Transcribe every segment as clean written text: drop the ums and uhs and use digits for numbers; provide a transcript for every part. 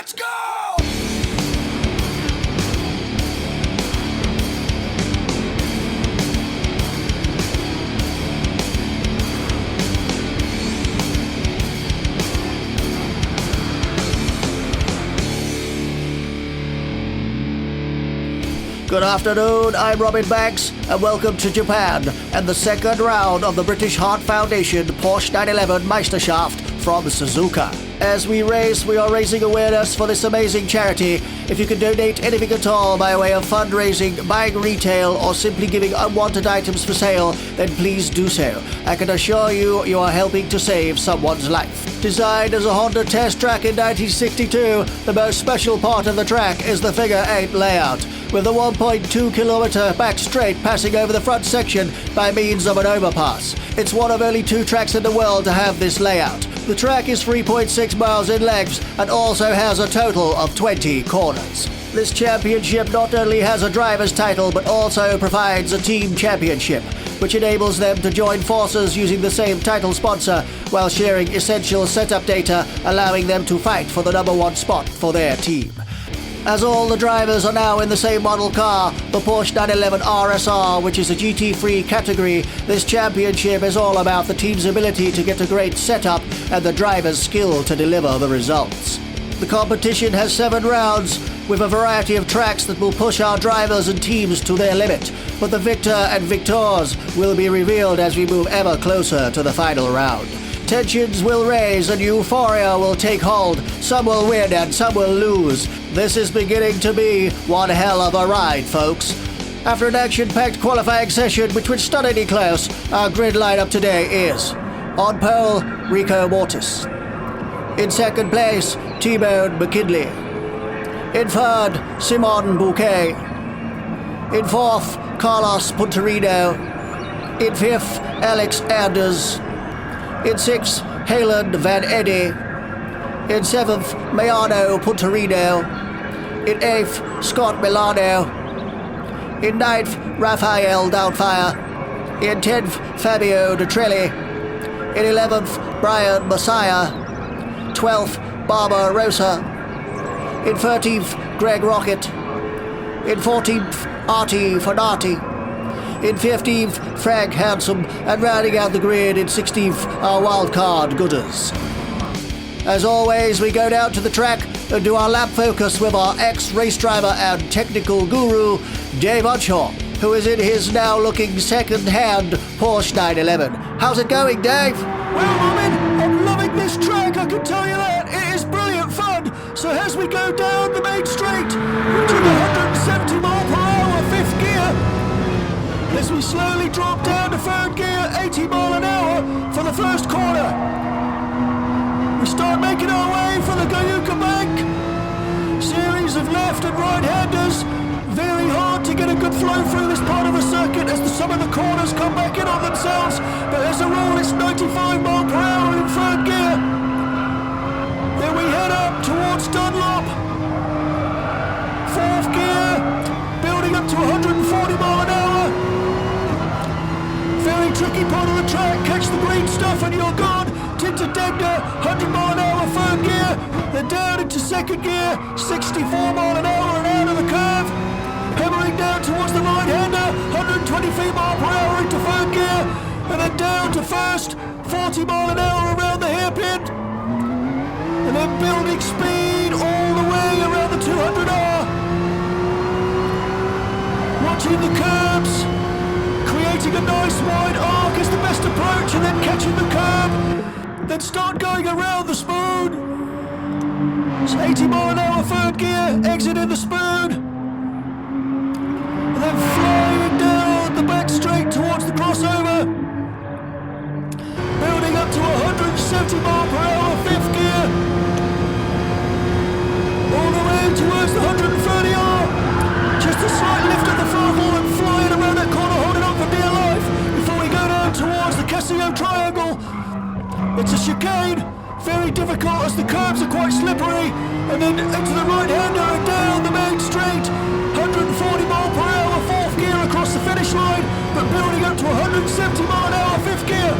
Let's go! Good afternoon, I'm Robin Banks, and welcome to Japan and the second round of the British Heart Foundation Porsche 911 Meisterschaft from Suzuka. As we race, we are raising awareness for this amazing charity. If you can donate anything at all by way of fundraising, buying retail, or simply giving unwanted items for sale, then please do so. I can assure you, you are helping to save someone's life. Designed as a Honda test track in 1962, the most special part of the track is the figure 8 layout, with a 1.2 kilometer back straight passing over the front section by means of an overpass. It's one of only 2 tracks in the world to have this layout. The track is 3.6 miles in length and also has a total of 20 corners. This championship not only has a driver's title but also provides a team championship, which enables them to join forces using the same title sponsor while sharing essential setup data, allowing them to fight for the #1 spot for their team. As all the drivers are now in the same model car, the Porsche 911 RSR, which is a GT3 category, this championship is all about the team's ability to get a great setup and the driver's skill to deliver the results. The competition has 7 rounds, with a variety of tracks that will push our drivers and teams to their limit, but the victor and victors will be revealed as we move ever closer to the final round. Tensions will raise and euphoria will take hold. Some will win and some will lose. This is beginning to be one hell of a ride, folks. After an action-packed qualifying session which was stunningly close, our grid lineup today is: on pole, Rico Mortis. In second place, T-Bone McKinley. In third, Simon Bouquet. In fourth, Carlos Punterino. In fifth, Alex Anders. In sixth, Halen Van Eddy. In seventh, Maiano Punterino. In eighth, Scott Milano. In ninth, Raphael Doubtfire. In 10th, Fabio Detrelli. In 11th, Brian Messiah. 12th, BARBA ROSSA. In 13th, Greg Rocket. In 14th, Artie Fanati. In 15th, Frank Handsome, and rounding out the grid in 16th, our wildcard Gooders. As always, we go down to the track and do our lap focus with our ex-race driver and technical guru, Dave Unshaw, who is in his now-looking second-hand Porsche 911. How's it going, Dave? Well, Robin, I'm loving this track, I can tell you that. It is brilliant fun. So as we go down the main straight, reaching 170 mile per hour, 5th gear, as we slowly drop down to 3rd gear, 80 mile an hour for the first corner. We start making our way for the Gayuka Bank. Series of left and right-handers. Very hard to get a good flow through this part of the circuit as some of the corners come back in on themselves. But as a rule, it's 95 mile per hour in 3rd gear. Then we head up towards Dunlop. 4th gear, building up to 140 mile an hour. Very tricky part of the track, catch the green stuff and you're gone. Tinted Degner, 100 mile an hour, 3rd gear. Then down into 2nd gear, 64 mile an hour and out of the curve. Hammering down towards the right-hander, 123 mile per hour into 3rd gear. And then down to 1st, 40 mile an hour around the hairpin. And then building speed all the way around the 200R. Watching the curbs. Creating a nice wide arc is the best approach, and then catching the curb. Then start going around the spoon. It's 80 mile an hour 3rd gear, exiting the spoon. And then flying down the back straight towards the crossover. Building up to 170 mile per hour 5th gear. All the way towards the 130R. Just a slight lift at the throttle and flying around that corner, holding on for dear life before we go down towards the Casio Triangle. It's a chicane, very difficult as the curbs are quite slippery, and then into the right-hander and down the main straight. 140 mile per hour 4th gear across the finish line, but building up to 170 mile an hour 5th gear.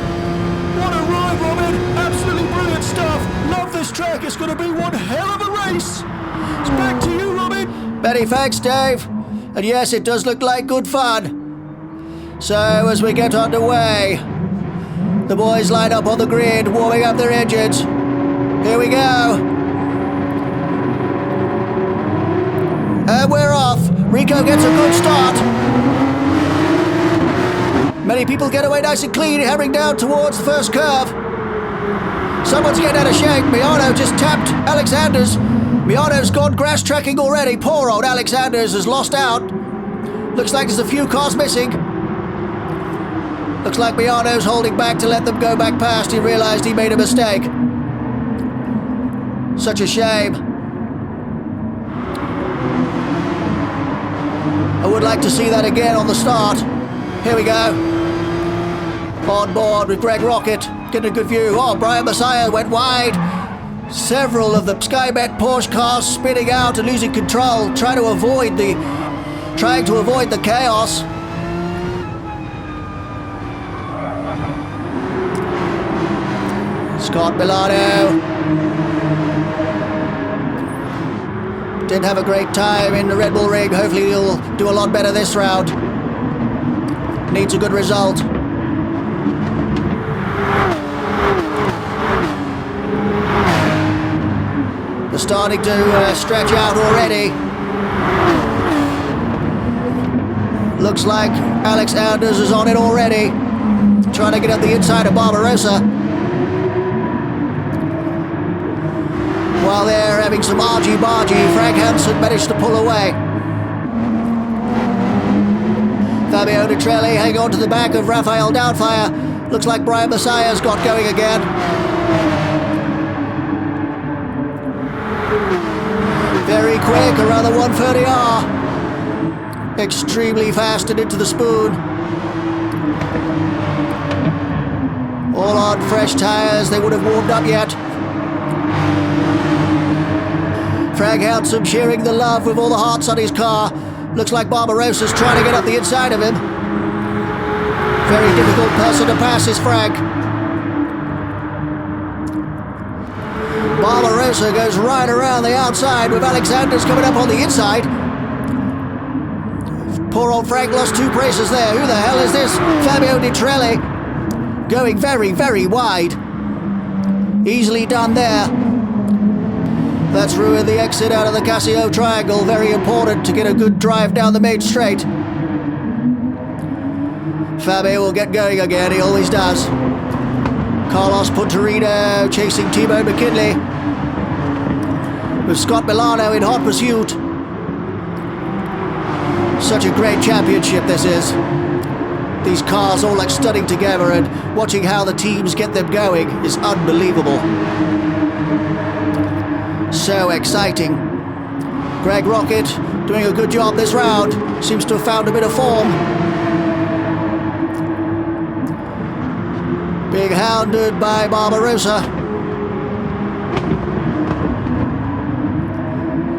What a ride, Robin. Absolutely brilliant stuff. Love this track. It's going to be one hell of a race. It's back to you, Robin. Many thanks, Dave. And yes, it does look like good fun. So, as we get underway, the boys line up on the grid, warming up their engines. Here we go. And we're off. Rico gets a good start. Many people get away nice and clean, hammering down towards the first curve. Someone's getting out of shape. Milano just tapped Alexander's. Milano's gone grass trekking already. Poor old Alexander's has lost out. Looks like there's a few cars missing. Looks like Milano's holding back to let them go back past. He realized he made a mistake. Such a shame. I would like to see that again on the start. Here we go. On board with Greg Rocket. Getting a good view. Oh, Brian Messiah went wide. Several of the Skybet Porsche cars spinning out and losing control, trying to avoid the chaos. Scott Milano didn't have a great time in the Red Bull ring. Hopefully he'll do a lot better this round. Needs a good result. They're starting to stretch out already. Looks like Alex Anders is on it already. Trying to get up the inside of Barbarossa. While they're having some argy-bargy, Frank Hansen managed to pull away. Fabio Nitrelli hanging on to the back of Raphael Doubtfire. Looks like Brian Messiah's got going again. Very quick, around the 130R. Extremely fast and into the spoon. All on fresh tyres, they would have warmed up yet. Frank Hansen sharing the love with all the hearts on his car. Looks like Barbarossa's trying to get up the inside of him. Very difficult person to pass is Frank. Barbarossa goes right around the outside with Alexander's coming up on the inside. Poor old Frank lost two braces there. Who the hell is this? Fabio Nitrelli going very, very wide. Easily done there. That's ruined the exit out of the Casio Triangle. Very important to get a good drive down the main straight. Fabio will get going again, he always does. Carlos Punterino chasing Timo McKinley. With Scott Milano in hot pursuit. Such a great championship this is. These cars all like studying together, and watching how the teams get them going is unbelievable. So exciting. Greg Rocket doing a good job this round. Seems to have found a bit of form. Being hounded by Barbarossa.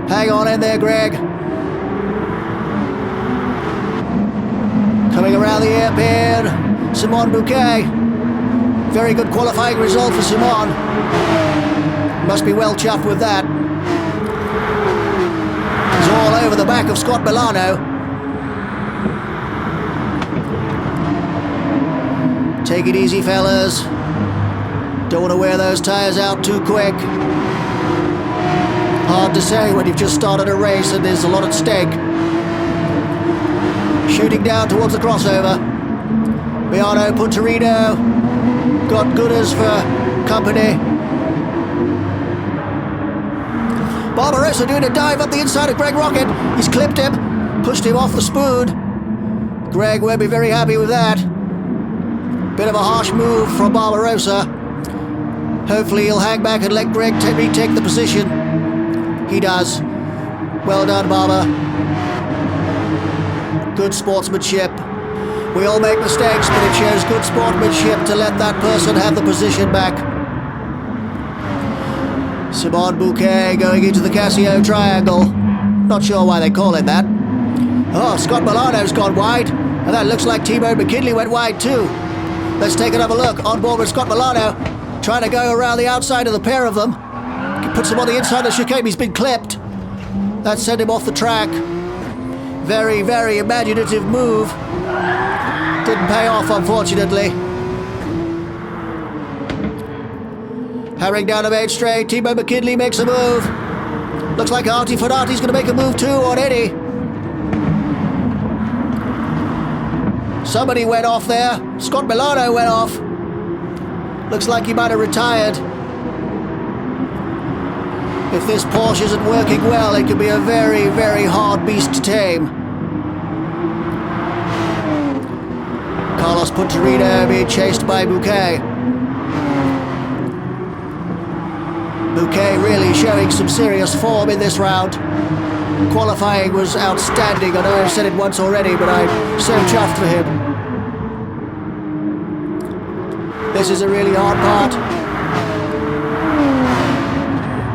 Hang on in there, Greg. Coming around the airpin, Simon Bouquet. Very good qualifying result for Simon. Must be well chuffed with that. He's all over the back of Scott Milano. Take it easy, fellas. Don't want to wear those tires out too quick. Hard to say when you've just started a race and there's a lot at stake. Shooting down towards the crossover. Milano Punterino got Gooders for company. Barbarossa doing a dive up the inside of Greg Rocket. He's clipped him, pushed him off the spoon. Greg won't be very happy with that. Bit of a harsh move from Barbarossa. Hopefully he'll hang back and let Greg retake the position. He does. Well done, Barba. Good sportsmanship. We all make mistakes, but it shows good sportsmanship to let that person have the position back. Simon Bouquet going into the Casio Triangle. Not sure why they call it that. Oh, Scott Milano's gone wide. And that looks like Timo McKinley went wide too. Let's take another look. On board with Scott Milano. Trying to go around the outside of the pair of them. Puts him on the inside of the chicane. He's been clipped. That sent him off the track. Very, very imaginative move. Didn't pay off, unfortunately. Hammering down the main straight, Timo McKinley makes a move. Looks like Artie Fodati's going to make a move too on Eddie. Somebody went off there. Scott Milano went off. Looks like he might have retired. If this Porsche isn't working well, it could be a very, very hard beast to tame. Carlos Punterino being chased by Bouquet. Bouquet really showing some serious form in this round. Qualifying was outstanding. I know I've said it once already, but I'm so chuffed for him. This is a really hard part.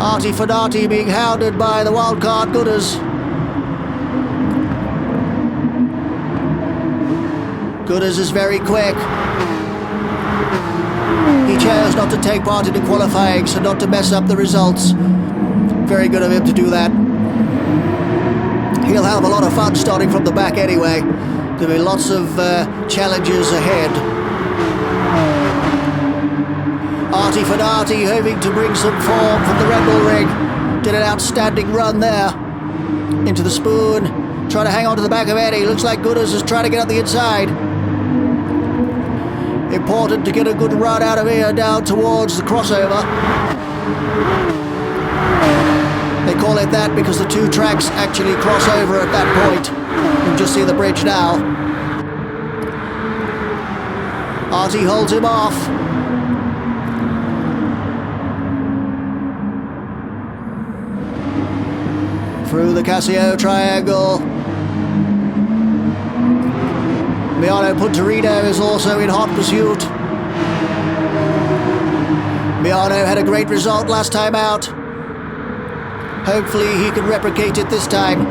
Artie Fodati being hounded by the wildcard Gooders. Gooders is very quick. He chose not to take part in the qualifying, so not to mess up the results. Very good of him to do that. He'll have a lot of fun starting from the back anyway. There'll be lots of challenges ahead. Artie Fodati hoping to bring some form from the Red Bull rig. Did an outstanding run there. Into the spoon. Trying to hang on to the back of Eddie. Looks like Gooders is trying to get up the inside. Important to get a good run out of here down towards the crossover. They call it that because the two tracks actually cross over at that point. You can just see the bridge now. Artie holds him off. Through the Casio triangle. Milano Punterino is also in hot pursuit. Milano had a great result last time out. Hopefully he can replicate it this time.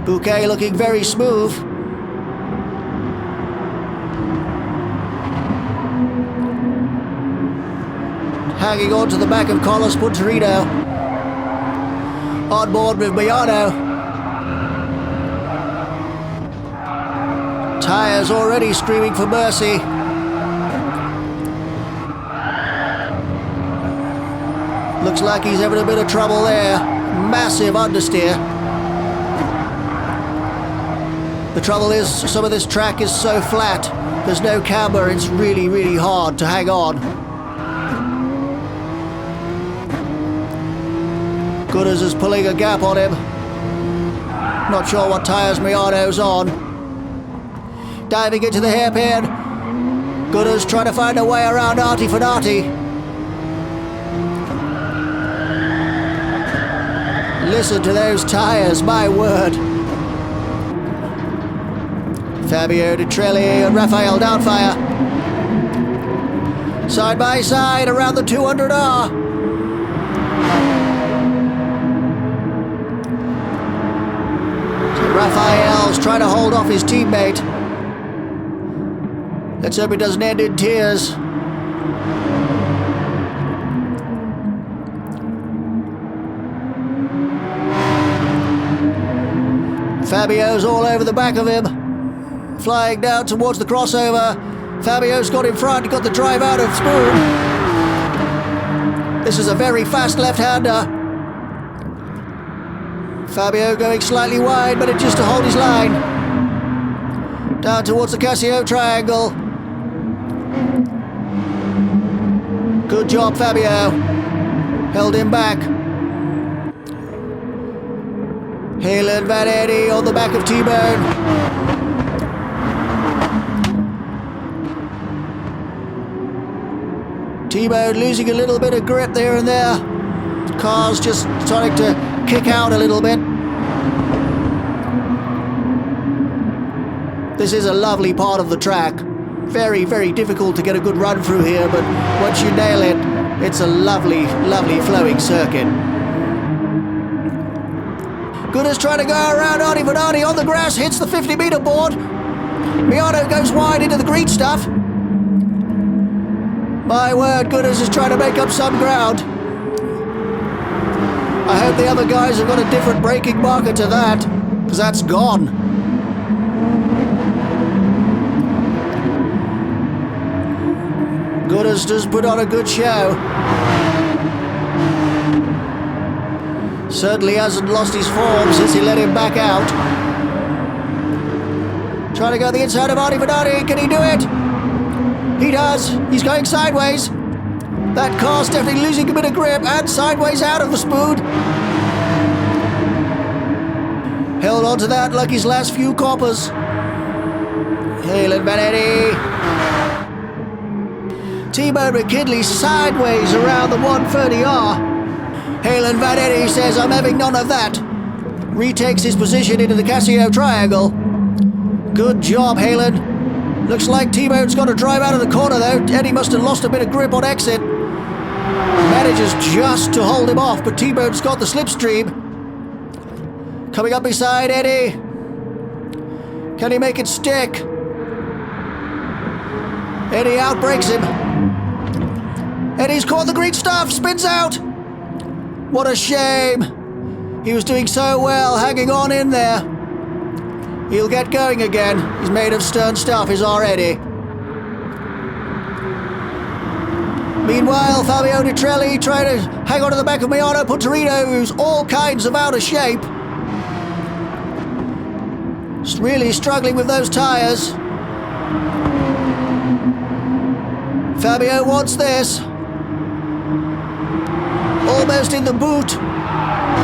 Bouquet looking very smooth. Hanging on to the back of Carlos Punterino. On board with Milano. Tyres already screaming for mercy. Looks like he's having a bit of trouble there. Massive understeer. The trouble is, some of this track is so flat. There's no camber. It's really, really hard to hang on. Gooders is pulling a gap on him. Not sure what tyres Milano's on. Diving into the hairpin. Gooders trying to find a way around Artie Fodati. Listen to those tyres, my word. Fabio Di Trelli and Rafael Doubtfire. Side by side around the 200R. So Rafael's trying to hold off his teammate. Let's hope it doesn't end in tears. Fabio's all over the back of him. Flying down towards the crossover. Fabio's got in front, got the drive out of spoon. This is a very fast left-hander. Fabio going slightly wide, but it's just to hold his line. Down towards the Casio triangle. Good job, Fabio. Held him back. Halen Van Eddy on the back of T-Bone. T-Bone losing a little bit of grip there and there. Car's just starting to kick out a little bit. This is a lovely part of the track. Very, very difficult to get a good run through here, but once you nail it, it's a lovely, lovely flowing circuit. Gooders trying to go around Artie Fodati on the grass, hits the 50-meter board. Milano goes wide into the green stuff. My word, Gooders is trying to make up some ground. I hope the other guys have got a different braking marker to that, because that's gone. Gooders does put on a good show. Certainly hasn't lost his form since he let him back out. Trying to go the inside of Arnie Venati. Can he do it? He does. He's going sideways. That car's definitely losing a bit of grip and sideways out of the spoon. Held on to that like his last few coppers. Halen Vanetti. Timo McKinley sideways around the 130R. Halen Vanetti says, I'm having none of that. Retakes his position into the Casio triangle. Good job, Halen. Looks like T-Bone's got to drive out of the corner though. Eddie must have lost a bit of grip on exit. Manages just to hold him off, but T-Bone's got the slipstream. Coming up beside Eddie. Can he make it stick? Eddie outbrakes him. Eddie's caught the green stuff, spins out. What a shame. He was doing so well, hanging on in there. He'll get going again. He's made of stern stuff, is already. Meanwhile, Fabio Nitrelli trying to hang on to the back of Milano Putterino, who's all kinds of out of shape. Really struggling with those tyres. Fabio wants this. Almost in the boot.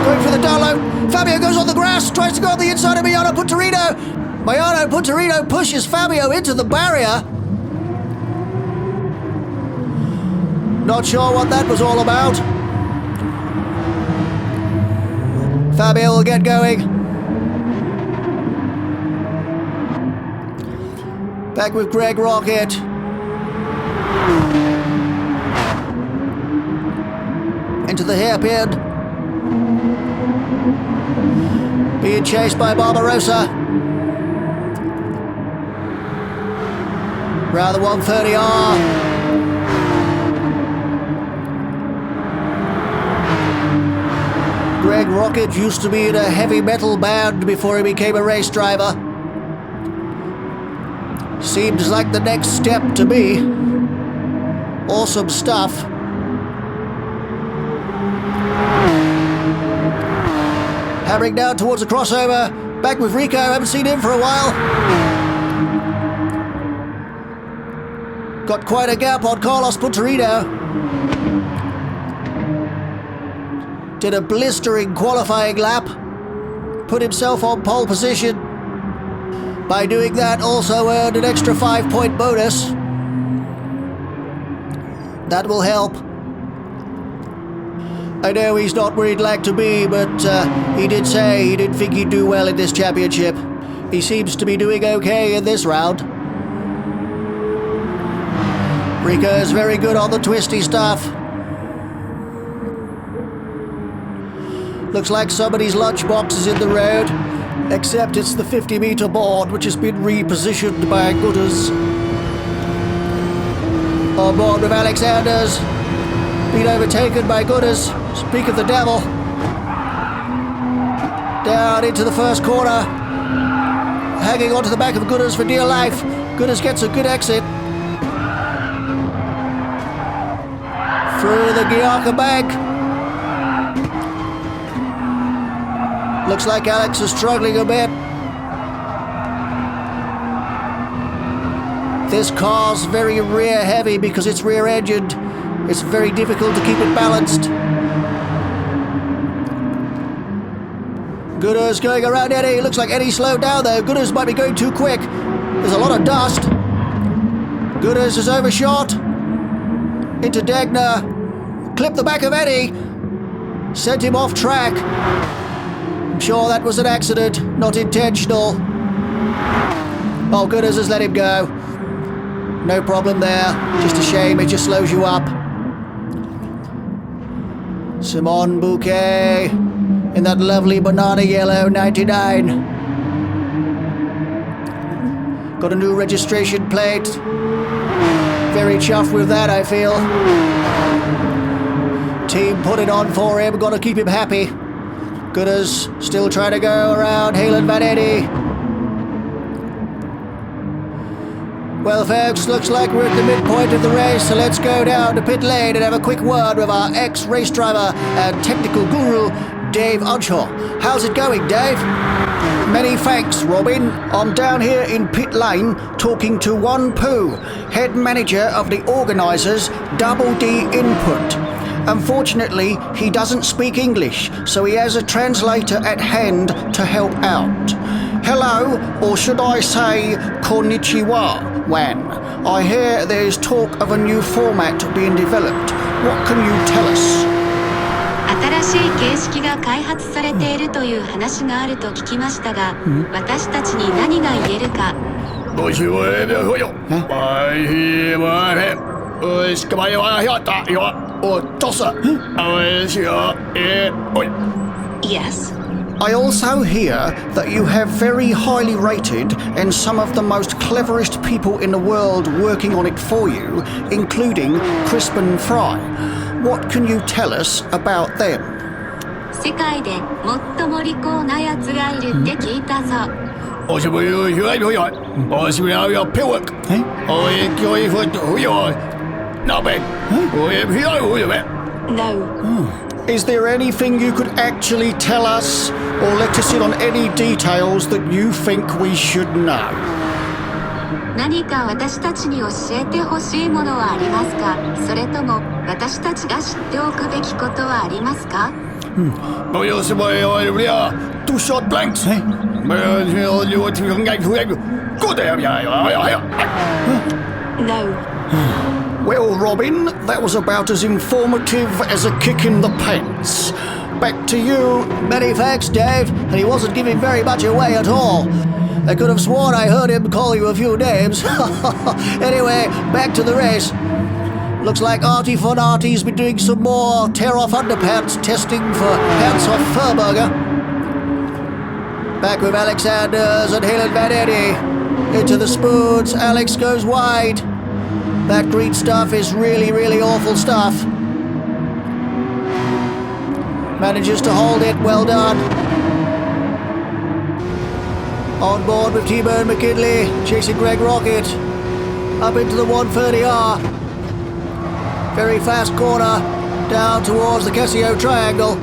Going for the download. Fabio goes on the grass, tries to go on the inside of Milano Putterino. Milano Putterino pushes Fabio into the barrier. Not sure what that was all about. Fabio will get going. Back with Greg Rocket. Into the hairpin. Being chased by Barbarossa. Round the 130R. Greg Rocket used to be in a heavy metal band before he became a race driver. Seems like the next step to me. Awesome stuff. Hammering down towards the crossover. Back with Rico. Haven't seen him for a while. Got quite a gap on Carlos Putterino. Did a blistering qualifying lap. Put himself on pole position. By doing that, also earned an extra 5-point bonus. That will help. I know he's not where he'd like to be, but he did say he didn't think he'd do well in this championship. He seems to be doing okay in this round. Rico is very good on the twisty stuff. Looks like somebody's lunchbox is in the road, except it's the 50-meter board, which has been repositioned by Gooders. On board with Alexanders. Been overtaken by Gooders. Speak of the devil. Down into the first corner. Hanging onto the back of Gooders for dear life. Gooders gets a good exit. Through the Giacca bank. Looks like Alex is struggling a bit. This car's very rear heavy because it's rear engined. It's very difficult to keep it balanced. Gooders going around Eddie. Looks like Eddie slowed down though. Gooders might be going too quick. There's a lot of dust. Gooders is overshot. Into Degner. Clipped the back of Eddie. Sent him off track. I'm sure that was an accident, not intentional. Oh, Gooders has let him go. No problem there. Just a shame, it just slows you up. Simon Bouquet in that lovely banana yellow 99. Got a new registration plate. Very chuffed with that, I feel. Team put it on for him, gotta keep him happy. Gooders still trying to go around Halen Vanetti. Well, folks, looks like we're at the midpoint of the race, so let's go down to pit lane and have a quick word with our ex-race driver and technical guru, Dave Unshaw. How's it going, Dave? Many thanks, Robin. I'm down here in pit lane talking to One Poo, head manager of the organisers Double D Input. Unfortunately, he doesn't speak English, so he has a translator at hand to help out. Hello, or should I say konnichiwa, Wan. I hear there's talk of a new format being developed. What can you tell us? 新しい形式が開発されているという話があると聞きましたが、私たちに何が言えるか。Yes. I also hear that you have very highly rated and some of the most cleverest people in the world working on it for you, including Crispin Fry. What can you tell us about them? 世界で最も利口なやつがいるって聞いたぞ。No. Is there anything you could actually tell us or let us in on any details that you think we should know? 何か私たちに教えてほしいものはありますか？それとも私たちが知っておくべきことはありますか？ Two shot blanks, eh? No. Well, Robin, that was about as informative as a kick in the pants. Back to you. Many thanks, Dave. And he wasn't giving very much away at all. I could have sworn I heard him call you a few names. Anyway, back to the race. Looks like Artie Fonarti's been doing some more tear-off underpants testing for pants-off Furburger. Back with Alexanders and Halen Vanetti. Into the spoons, Alex goes wide. That green stuff is really, really awful stuff. Manages to hold it, well done. On board with T-Bone McKinley, chasing Greg Rocket. Up into the 130R. Very fast corner, down towards the Casio Triangle.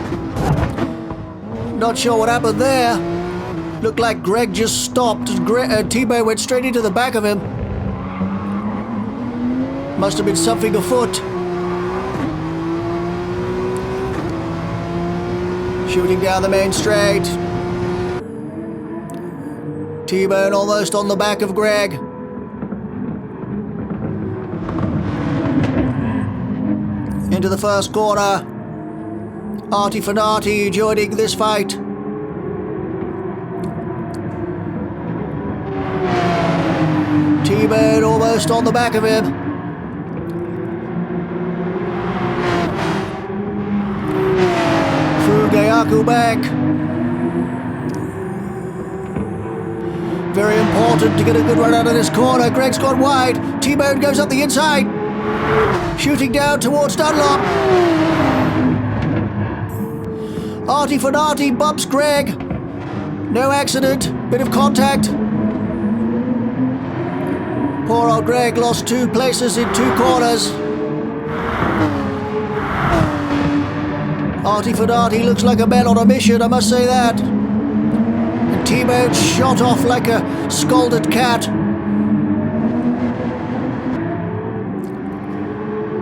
Not sure what happened there. Looked like Greg just stopped and T-Bone went straight into the back of him. Must have been something afoot. Shooting down the main straight. T-Bone almost on the back of Greg. Into the first corner. Artie Fonarti joining this fight. T-Bone almost on the back of him. Fugayaku back. Very important to get a good run out of this corner. Greg's gone wide. T-Bone goes up the inside. Shooting down towards Dunlop. Artie Fonarti bumps Greg. No accident. Bit of contact. Poor old Greg lost 2 places in 2 corners. Artie Fonarti looks like a man on a mission, I must say that. And T-Bone shot off like a scalded cat.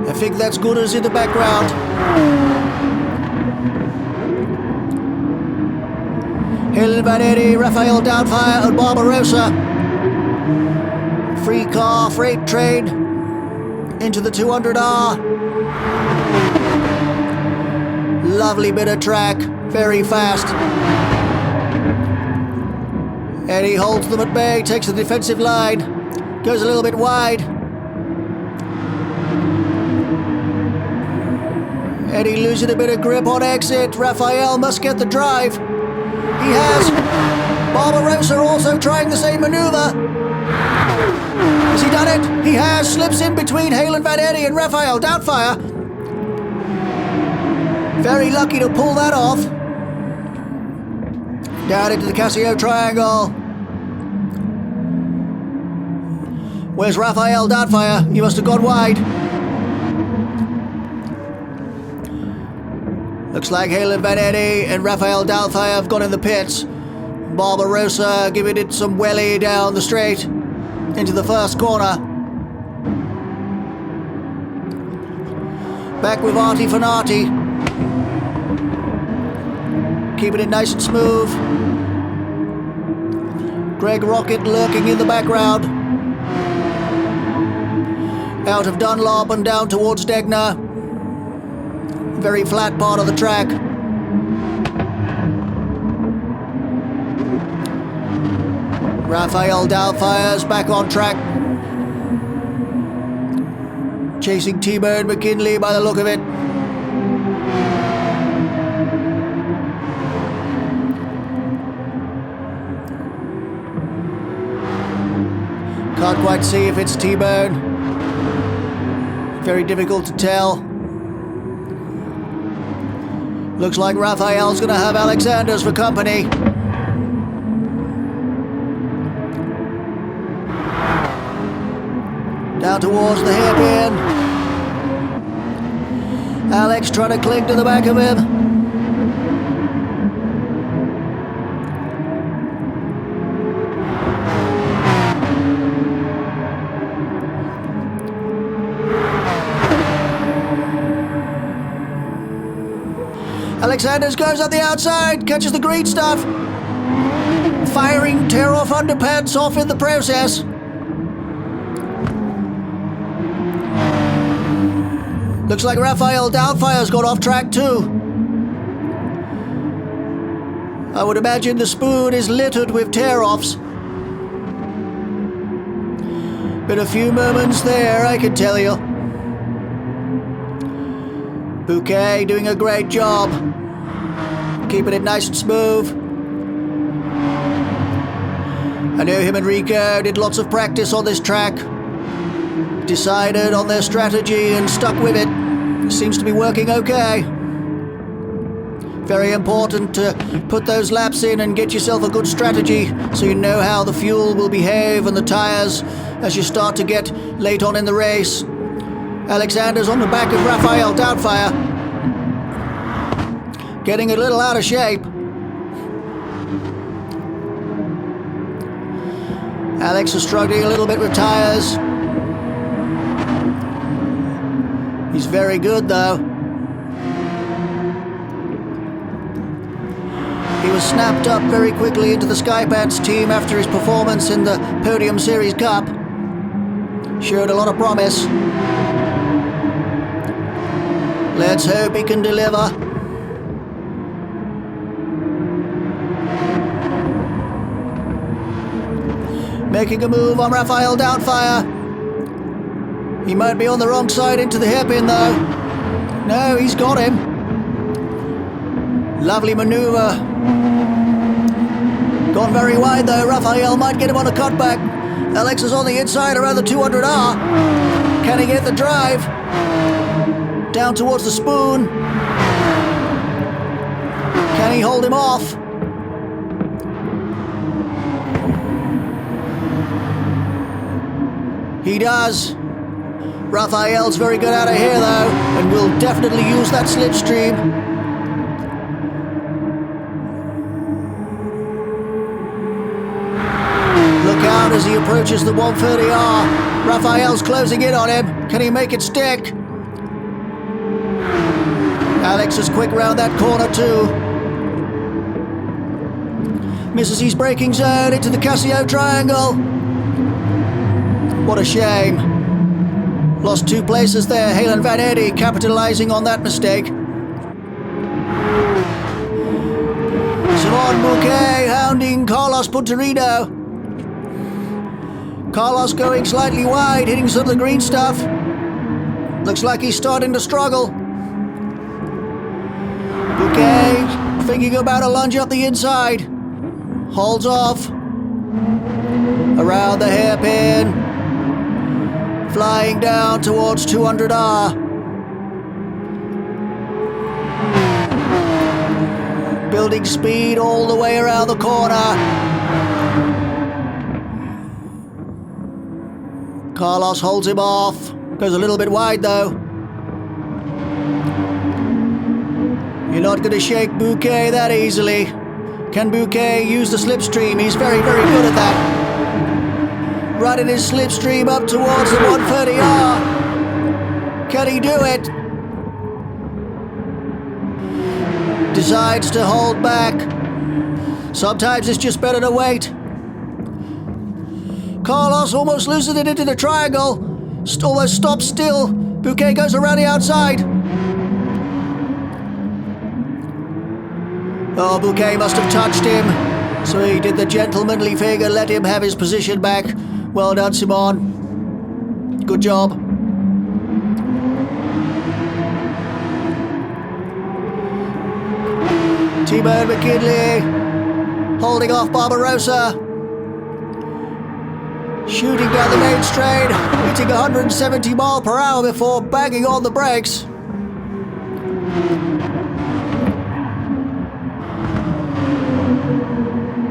I think that's Gooders in the background. Halen Vanetti, Raphael Downfire and Barbarossa. Free car, freight train. Into the 200R. Lovely bit of track, very fast. And he holds them at bay, takes the defensive line. Goes a little bit wide. And he losing a bit of grip on exit. Raphael must get the drive. He has. Barbarossa also trying the same maneuver. Has he done it? He has. Slips in between Halen Van Eddy and Raphael Doubtfire. Very lucky to pull that off. Down into the Casio triangle. Where's Raphael Doubtfire? He must have gone wide. Looks like Halen Van Eddy and Raphael Doubtfire have gone in the pits. BARBA ROSSA giving it some welly down the straight into the first corner. Back with Artie Fanati. Keeping it nice and smooth. Greg Rocket lurking in the background. Out of Dunlop and down towards Degner. Very flat part of the track. Raphael Doubtfire's back on track. Chasing T-Bone McKinley by the look of it. Can't quite see if it's T-Bone. Very difficult to tell. Looks like Raphael's gonna have Alexander's for company. Down towards the hairpin. Alex trying to cling to the back of him. Alexanders goes up the outside, catches the green stuff. Firing tear-off underpants off in the process. Looks like Raphael Doubtfire's got off track too. I would imagine the spoon is littered with tear-offs. Been a few moments there, I can tell you. Bouquet doing a great job. Keeping it nice and smooth. I know him and Rico did lots of practice on this track. Decided on their strategy and stuck with it. Seems to be working okay. Very important to put those laps in and get yourself a good strategy so you know how the fuel will behave and the tires as you start to get late on in the race. Alexander's on the back of Raphael Doubtfire. Getting a little out of shape. Alex is struggling a little bit with tires. He's very good though. He was snapped up very quickly into the Skypants team after his performance in the Podium Series Cup. Showed a lot of promise. Let's hope he can deliver. Making a move on Raphael Doubtfire. He might be on the wrong side into the hairpin though. No, he's got him. Lovely maneuver. Gone very wide though. Raphael might get him on a cutback. Alex is on the inside around the 200R. Can he get the drive? Down towards the spoon. Can he hold him off? He does. Raphael's very good out of here though, and will definitely use that slipstream. Look out as he approaches the 130R. Raphael's closing in on him. Can he make it stick? Alex is quick round that corner too. Misses his braking zone into the Casio triangle. What a shame. Lost 2 places there. Halen Van Eddy capitalizing on that mistake. Simon Bouquet hounding Carlos Punterino. Carlos going slightly wide, hitting some of the green stuff. Looks like he's starting to struggle. Bouquet thinking about a lunge up the inside. Holds off. Around the hairpin. Flying down towards 200R. Building speed all the way around the corner. Carlos holds him off. Goes a little bit wide though. You're not going to shake Bouquet that easily. Can Bouquet use the slipstream? He's very, very good at that. Running his slipstream up towards the 130R. Can he do it? Decides to hold back. Sometimes it's just better to wait. Carlos almost loses it into the triangle. Almost stops still. Bouquet goes around the outside. Oh, Bouquet must have touched him. So he did the gentlemanly thing and let him have his position back. Well done, Simon. Good job. T-Bone McKinley holding off Barbarossa. Shooting down the main straight, hitting 170 miles per hour before banging on the brakes.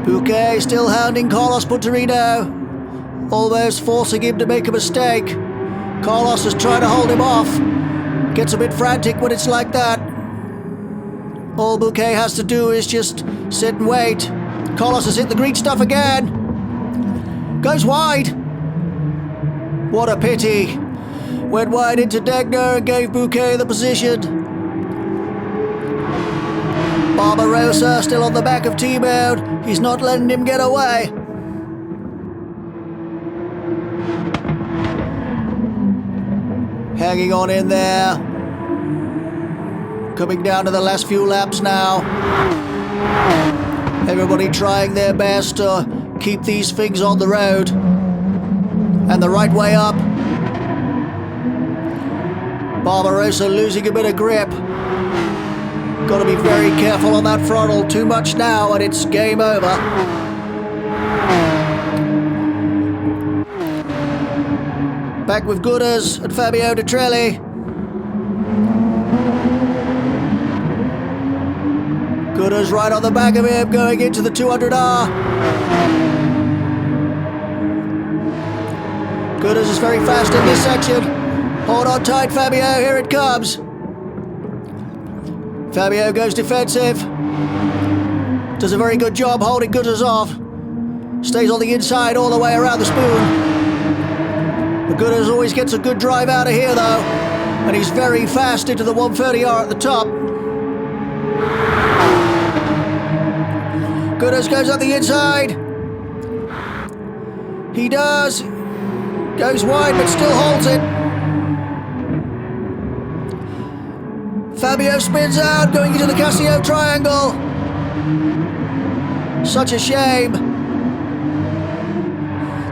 Bouquet still hounding Carlos Punterino, almost forcing him to make a mistake. Carlos is trying to hold him off. Gets a bit frantic when it's like that. All Bouquet has to do is just sit and wait. Carlos has hit the green stuff again. Goes wide. What a pity. Went wide into Degner and gave Bouquet the position. Barbarossa still on the back of T-Bone. He's not letting him get away. Hanging on in there. Coming down to the last few laps now. Everybody trying their best to keep these things on the road. And the right way up. Barbarossa losing a bit of grip. Got to be very careful on that throttle. Too much now and it's game over. Back with Gutters and Fabio Detrelli. Gutters right on the back of him, going into the 200R. Gutters is very fast in this section. Hold on tight, Fabio, here it comes. Fabio goes defensive. Does a very good job holding Gutters off. Stays on the inside all the way around the spoon. But Gutters always gets a good drive out of here though. And he's very fast into the 130R at the top. Gutters goes up the inside. He does. Goes wide but still holds it. Fabio spins out, going into the Casio triangle. Such a shame.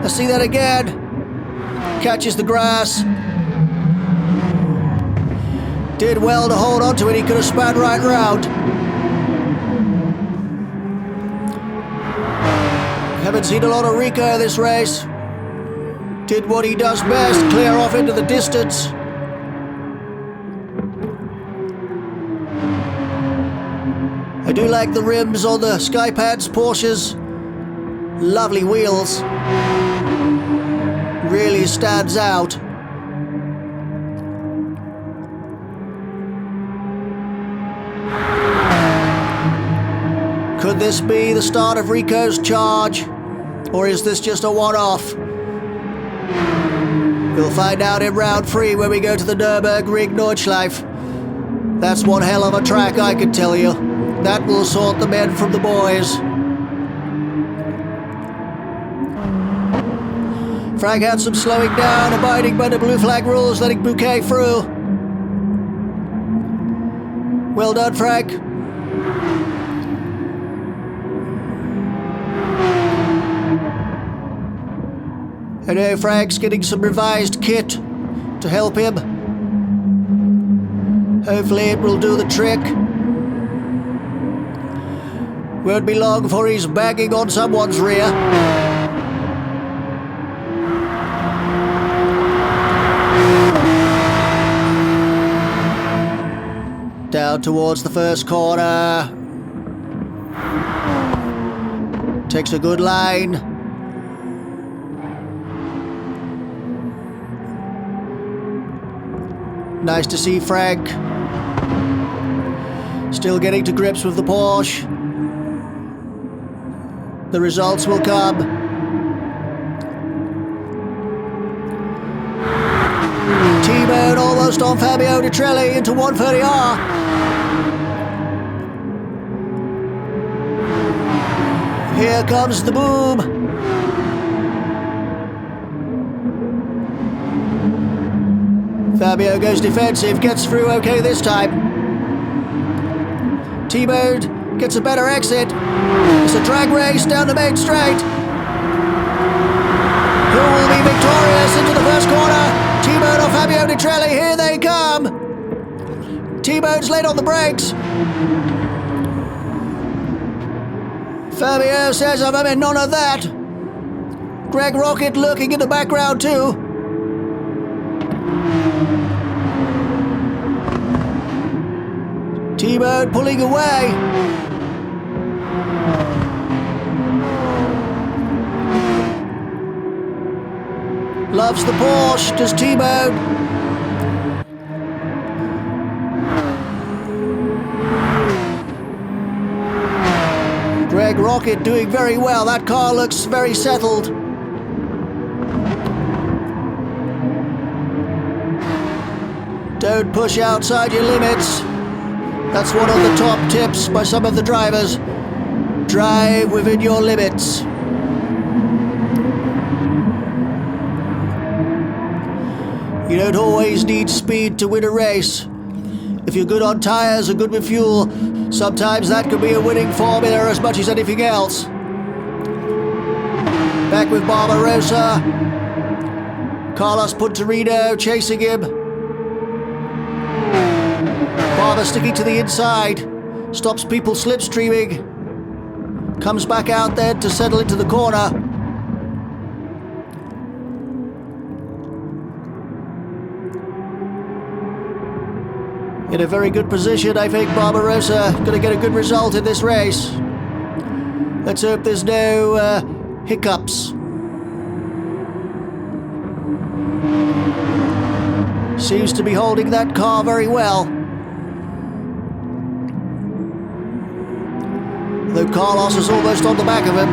Let's see that again. Catches the grass. Did well to hold on to it. He could have span right round. Haven't seen a lot of Rico this race. Did what he does best, clear off into the distance. I do like the rims on the Skypads Porsches. Lovely wheels. Really stands out. Could this be the start of Rico's charge? Or is this just a one-off? We'll find out in round 3 when we go to the Nürburgring Nordschleife. That's one hell of a track, I can tell you. That will sort the men from the boys. Frank had some slowing down, abiding by the blue flag rules, letting Bouquet through. Well done, Frank. I know Frank's getting some revised kit to help him. Hopefully it will do the trick. Won't be long before he's banging on someone's rear. Down towards the first corner. Takes a good line. Nice to see Frank still getting to grips with the Porsche. The results will come. T-Bone almost on Fabio Di Trelli into 130R. Here comes the boom. Fabio goes defensive, gets through okay this time. T-Bone gets a better exit. It's a drag race down the main straight. Who will be victorious into the first corner? T-Bone or Fabio Di Trelli? Here they come. T-Bone's late on the brakes. Fabio says I'm in none of that. Greg Rocket lurking in the background too. T-Bone pulling away. Loves the Porsche, does T-Bone. Greg Rocket doing very well. That car looks very settled. Don't push outside your limits. That's one of the top tips by some of the drivers. Drive within your limits. You don't always need speed to win a race. If you're good on tires and good with fuel, sometimes that could be a winning formula as much as anything else. Back with BARBA ROSSA. Carlos Punterino chasing him. BARBA sticking to the inside. Stops people slipstreaming. Comes back out then to settle into the corner. In a very good position, I think BARBA ROSSA going to get a good result in this race. Let's hope there's no hiccups. Seems to be holding that car very well. Though Carlos is almost on the back of him.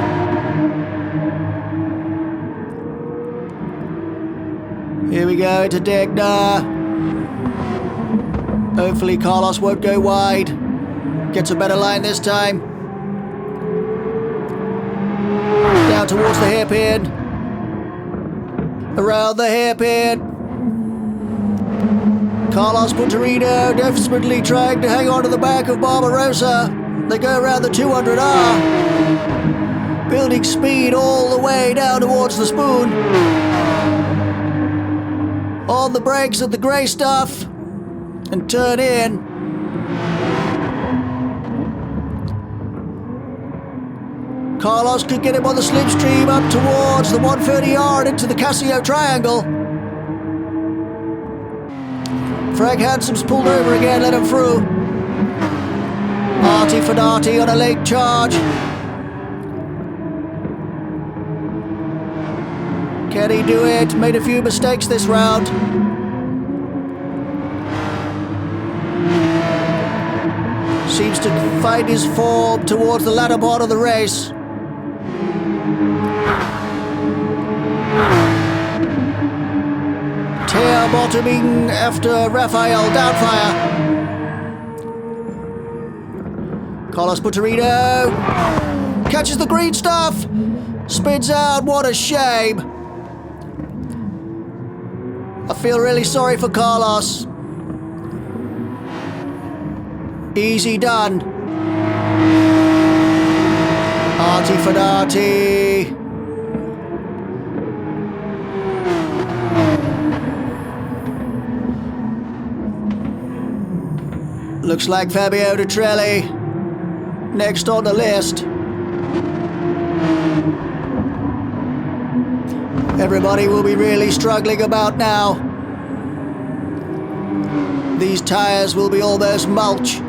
Here we go into Degna. Hopefully Carlos won't go wide. Gets a better line this time. Down towards the hairpin. Around the hairpin. Carlos Punterino desperately trying to hang on to the back of BARBA ROSSA. They go around the 200R. Building speed all the way down towards the spoon. On the brakes at the grey stuff. And turn in. Carlos could get him on the slipstream up towards the 130R and into the Casio triangle. Frank Hansom's pulled over again, let him through. Artie Fadati on a late charge. Can he do it? Made a few mistakes this round. Seems to find his form towards the latter part of the race. Tail bottoming after Rafael downfire. Carlos Punterino catches the green stuff. Spins out, what a shame. I feel really sorry for Carlos. Easy done. Artie Fadati. Looks like Fabio Di Trelli next on the list. Everybody will be really struggling about now. These tires will be almost mulch.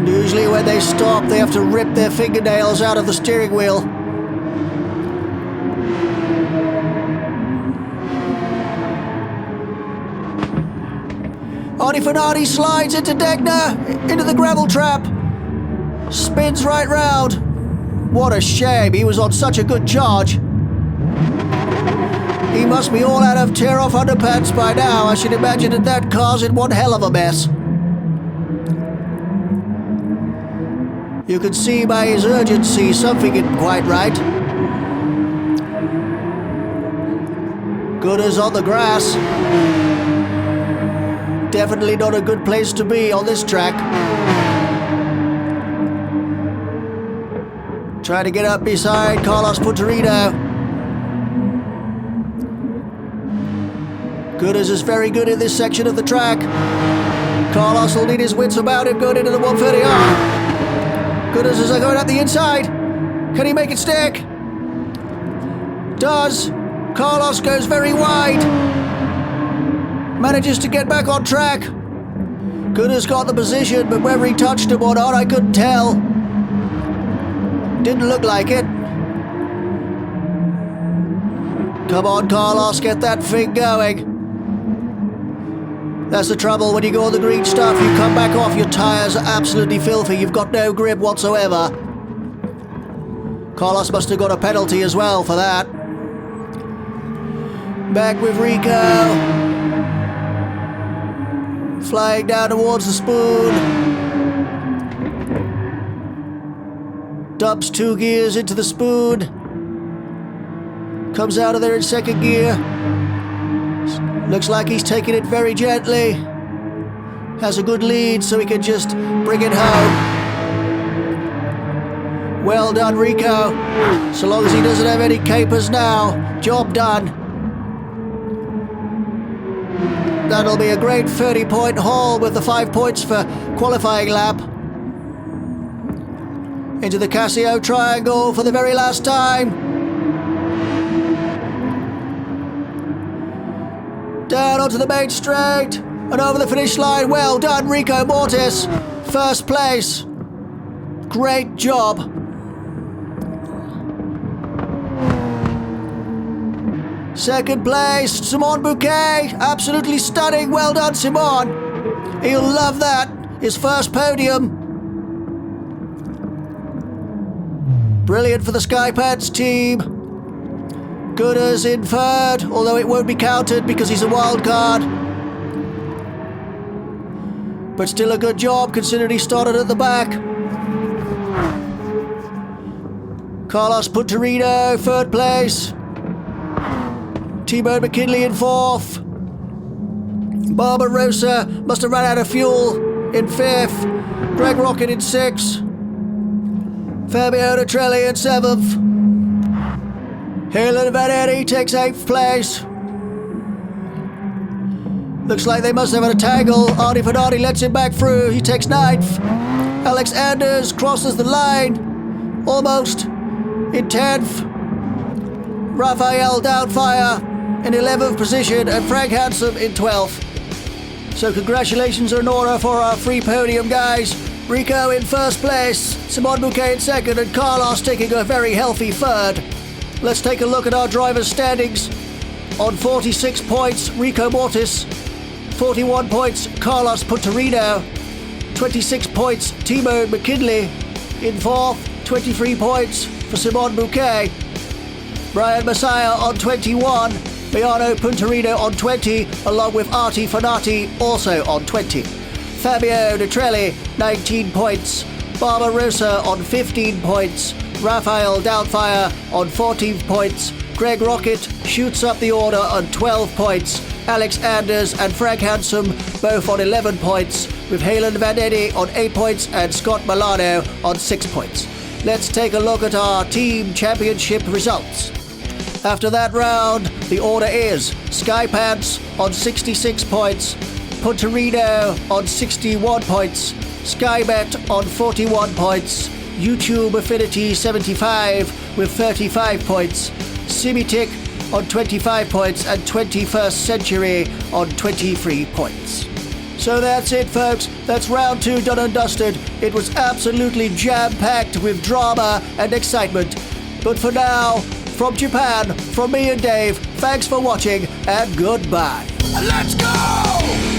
Usually when they stop, they have to rip their fingernails out of the steering wheel. Artie Fanati slides into Degner, into the gravel trap. Spins right round. What a shame, he was on such a good charge. He must be all out of tear-off underpants by now. I should imagine that car's in one hell of a mess. You can see by his urgency something isn't quite right. Good as on the grass. Definitely not a good place to be on this track. Try to get up beside Carlos Punterino. Gooders is very good in this section of the track. Carlos will need his wits about him going into the 130R. Gooders is going up the inside. Can he make it stick? Does. Carlos goes very wide. Manages to get back on track. Gooders got the position, but whether he touched him or not, I couldn't tell. Didn't look like it. Come on, Carlos, get that thing going. That's the trouble when you go on the green stuff. You come back off, your tyres are absolutely filthy. You've got no grip whatsoever. Carlos must have got a penalty as well for that. Back with Rico. Flying down towards the spoon. Dumps 2 gears into the spoon. Comes out of there in 2nd gear. Looks like he's taking it very gently. Has a good lead so he can just bring it home. Well done, Rico. So long as he doesn't have any capers now, job done. That'll be a great 30-point haul with the 5 points for qualifying lap. Into the Casio triangle for the very last time. Down onto the main straight and over the finish line. Well done, Rico Mortis. 1st place. Great job. Second place, Simon Bouquet. Absolutely stunning. Well done, Simon. He'll love that. His 1st podium. Brilliant for the Skypants team. Gooders in 3rd, although it won't be counted because he's a wild card. But still a good job considering he started at the back. Carlos Punterino, 3rd place. T-Bone McKinley in 4th. BARBA ROSSA must have run out of fuel in 5th. Greg Rocket in 6th. Fabio Nitrelli in 7th. Halen Vanetti takes 8th place. Looks like they must have had a tangle. Artie Fanati lets him back through. He takes 9th. Alex Anders crosses the line. Almost in 10th. Raphael Doubtfire in 11th position and Frank Handsome in 12th. So congratulations are in order for our free podium, guys. Rico in 1st place, Simon Bouquet in 2nd, and Carlos taking a very healthy 3rd. Let's take a look at our drivers' standings. On 46 points, Rico Mortis. 41 points, Carlos Punterino. 26 points, T-Bone McKinley. In 4th, 23 points for Simon Bouquet. Brian Messiah on 21. Milano Punterino on 20, along with Artie Fanati also on 20. Fabio Nitrelli, 19 points. BARBA ROSSA on 15 points. Raphael Doubtfire on 14 points. Greg Rocket shoots up the order on 12 points. Alex Anders and Frank Handsome both on 11 points, with Halen Vanetti on 8 points and Scott Milano on 6 points. Let's take a look at our team championship results. After that round, the order is Skypants on 66 points, Punterino on 61 points, Skybet on 41 points, YouTube Affinity 75 with 35 points, Simitic on 25 points, and 21st Century on 23 points. So that's it, folks. That's round 2 done and dusted. It was absolutely jam-packed with drama and excitement. But for now, from Japan, from me and Dave, thanks for watching and goodbye. Let's go!